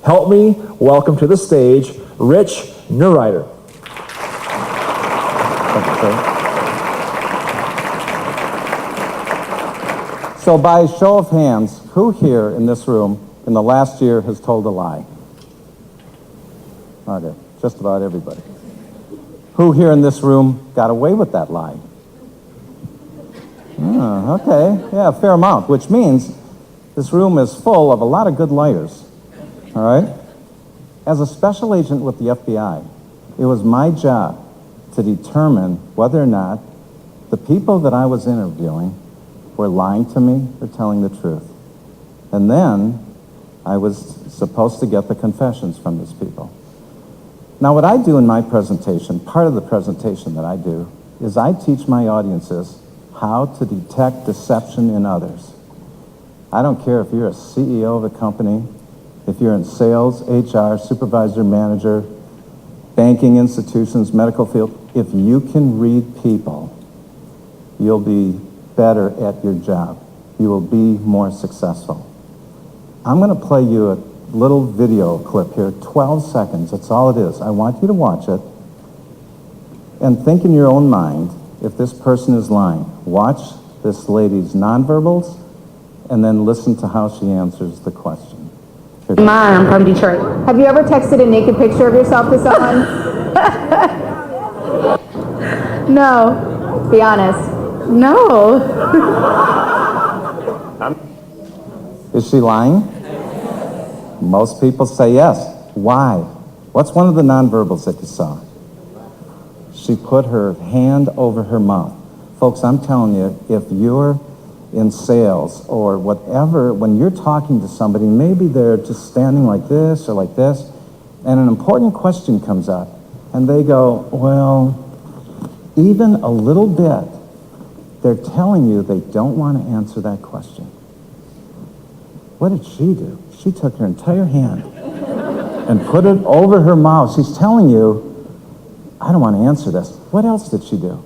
Help me welcome to the stage Rich Neureuther. So by show of hands, who here in this room in the last year has told a lie? Okay, just about everybody. Who here in this room got away with that lie? Okay, yeah, a fair amount, which means this room is full of a lot of good liars, all right? As a special agent with the FBI, it was my job to determine whether or not the people that I was interviewing were lying to me or telling the truth. And then I was supposed to get the confessions from these people. Now, what I do in my presentation, part of the presentation that I do, is I teach my audiences how to detect deception in others. I don't care if you're a CEO of a company, if you're in sales, HR, supervisor, manager, banking institutions, medical field, if you can read people, you'll be better at your job. You will be more successful. I'm going to play you a little video clip here, 12 seconds, that's all it is. I want you to watch it and think in your own mind if this person is lying. Watch this lady's nonverbals and then listen to how she answers the question. I'm from Detroit. Have you ever texted a naked picture of yourself to someone? No. Be honest. No. Is she lying? Most people say yes. Why? What's one of the nonverbals that you saw? She put her hand over her mouth. Folks, I'm telling you, if you're in sales or whatever, when you're talking to somebody, maybe they're just standing like this or like this, and an important question comes up, and they go, well, even a little bit, they're telling you they don't want to answer that question. What did she do? She took her entire hand and put it over her mouth. She's telling you, I don't want to answer this. What else did she do?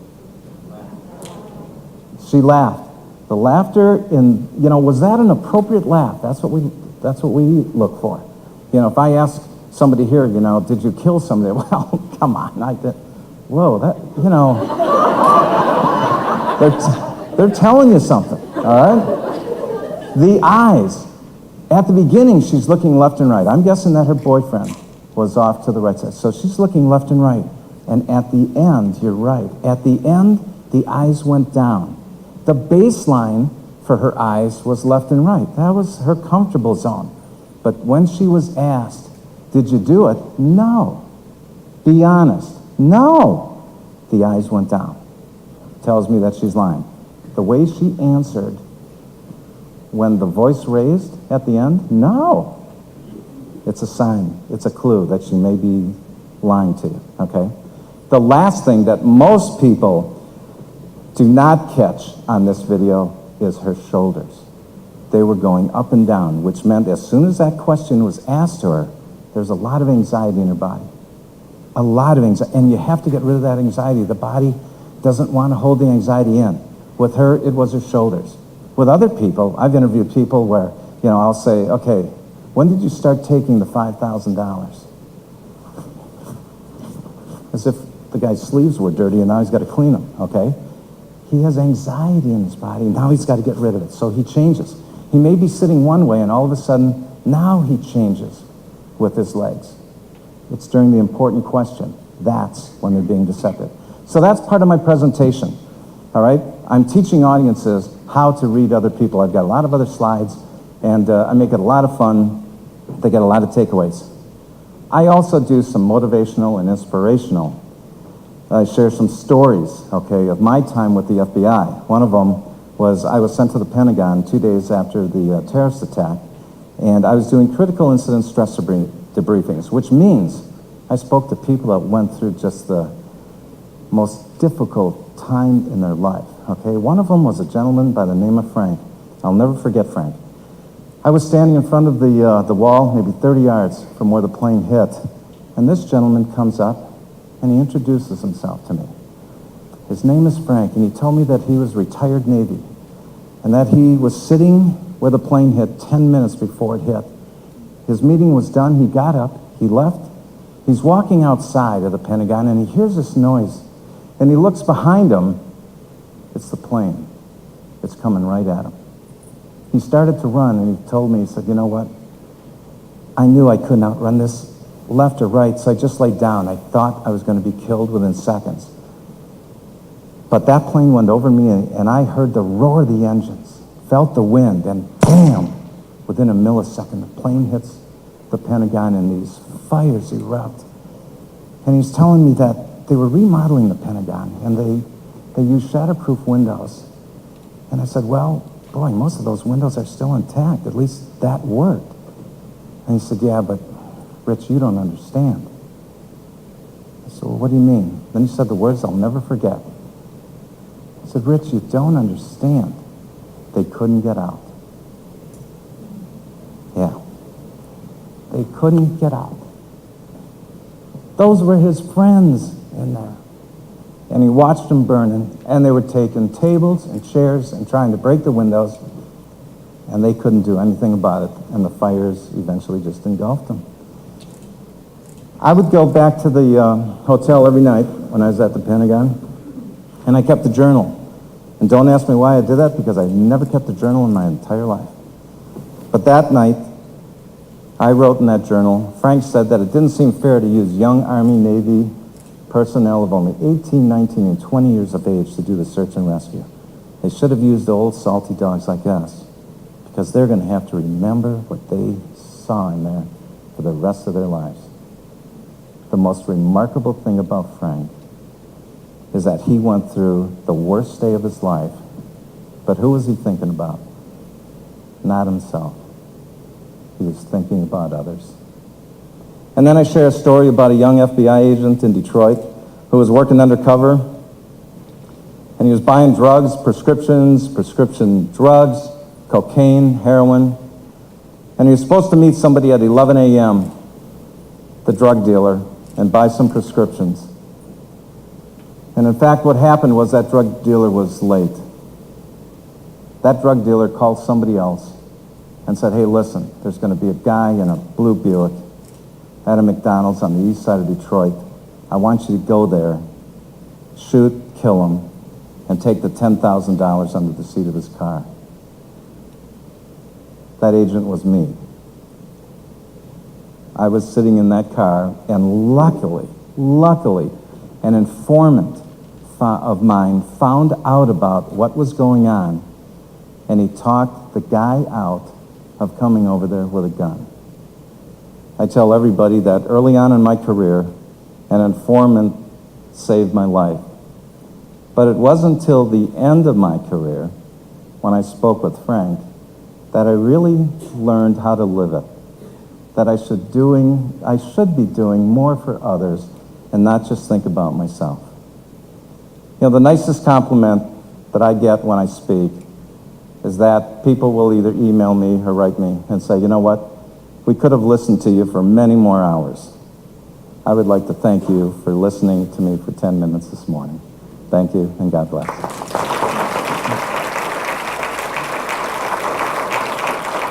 She laughed. The laughter was that an appropriate laugh? That's what we look for. If I ask somebody here, did you kill somebody? Well, come on, I did. Whoa, they're telling you something, all right? The eyes. At the beginning, she's looking left and right. I'm guessing that her boyfriend was off to the right side. So she's looking left and right. And at the end, you're right. At the end, the eyes went down. The baseline for her eyes was left and right. That was her comfortable zone. But when she was asked, did you do it? No. Be honest. No. The eyes went down. Tells me that she's lying. The way she answered when the voice raised at the end, no. It's a sign. It's a clue that she may be lying to you, okay? The last thing that most people do not catch on this video is her shoulders. They were going up and down, which meant as soon as that question was asked to her, there's a lot of anxiety in her body. A lot of anxiety, and you have to get rid of that anxiety. The body doesn't want to hold the anxiety in. With her, it was her shoulders. With other people, I've interviewed people where, I'll say, okay, when did you start taking the $5,000? As if the guy's sleeves were dirty and now he's got to clean them, okay? He has anxiety in his body, now he's got to get rid of it, so he changes. He may be sitting one way and all of a sudden, now he changes with his legs. It's during the important question. That's when they're being deceptive. So that's part of my presentation, all right? I'm teaching audiences how to read other people. I've got a lot of other slides, and I make it a lot of fun. They get a lot of takeaways. I also do some motivational and inspirational. I share some stories, okay, of my time with the FBI. One of them was I was sent to the Pentagon 2 days after the terrorist attack, and I was doing critical incident stress debriefings, which means I spoke to people that went through just the most difficult time in their life, okay? One of them was a gentleman by the name of Frank. I'll never forget Frank. I was standing in front of the wall, maybe 30 yards from where the plane hit, and this gentleman comes up and he introduces himself to me. His name is Frank, and he told me that he was retired Navy and that he was sitting where the plane hit 10 minutes before it hit, His meeting was done. He got up. He left. He's walking outside of the Pentagon, and he hears this noise. And he looks behind him. It's the plane. It's coming right at him. He started to run, and he told me, he said, you know what? I knew I couldn't outrun this left or right, so I just laid down. I thought I was going to be killed within seconds. But that plane went over me, and I heard the roar of the engines, felt the wind, and bam! Within a millisecond, the plane hits the Pentagon, and these fires erupt. And he's telling me that they were remodeling the Pentagon, and they used shatterproof windows. And I said, well, boy, most of those windows are still intact. At least that worked. And he said, yeah, but Rich, you don't understand. I said, well, what do you mean? Then he said the words I'll never forget. I said, Rich, you don't understand. They couldn't get out. Yeah. They couldn't get out. Those were his friends in there. And he watched them burning, and they were taking tables and chairs and trying to break the windows, and they couldn't do anything about it, and the fires eventually just engulfed them. I would go back to the hotel every night when I was at the Pentagon, and I kept a journal. And don't ask me why I did that, because I never kept a journal in my entire life. But that night, I wrote in that journal, Frank said that it didn't seem fair to use young Army, Navy personnel of only 18, 19, and 20 years of age to do the search and rescue. They should have used old salty dogs like us, because they're going to have to remember what they saw in there for the rest of their lives. The most remarkable thing about Frank is that he went through the worst day of his life, but who was he thinking about? Not himself. He was thinking about others. And then I share a story about a young FBI agent in Detroit who was working undercover, and he was buying drugs, prescription drugs, cocaine, heroin, and he was supposed to meet somebody at 11 a.m., the drug dealer, and buy some prescriptions. And in fact, what happened was that drug dealer was late. That drug dealer called somebody else and said, hey, listen, there's going to be a guy in a blue Buick at a McDonald's on the east side of Detroit. I want you to go there, shoot, kill him, and take the $10,000 under the seat of his car. That agent was me. I was sitting in that car, and luckily, an informant of mine found out about what was going on, and he talked the guy out of coming over there with a gun. I tell everybody that early on in my career, an informant saved my life. But it wasn't until the end of my career, when I spoke with Frank, that I really learned how to live it. That I should be doing more for others and not just think about myself. You know, the nicest compliment that I get when I speak is that people will either email me or write me and say, you know what, we could have listened to you for many more hours. I would like to thank you for listening to me for 10 minutes this morning. Thank you, and God bless.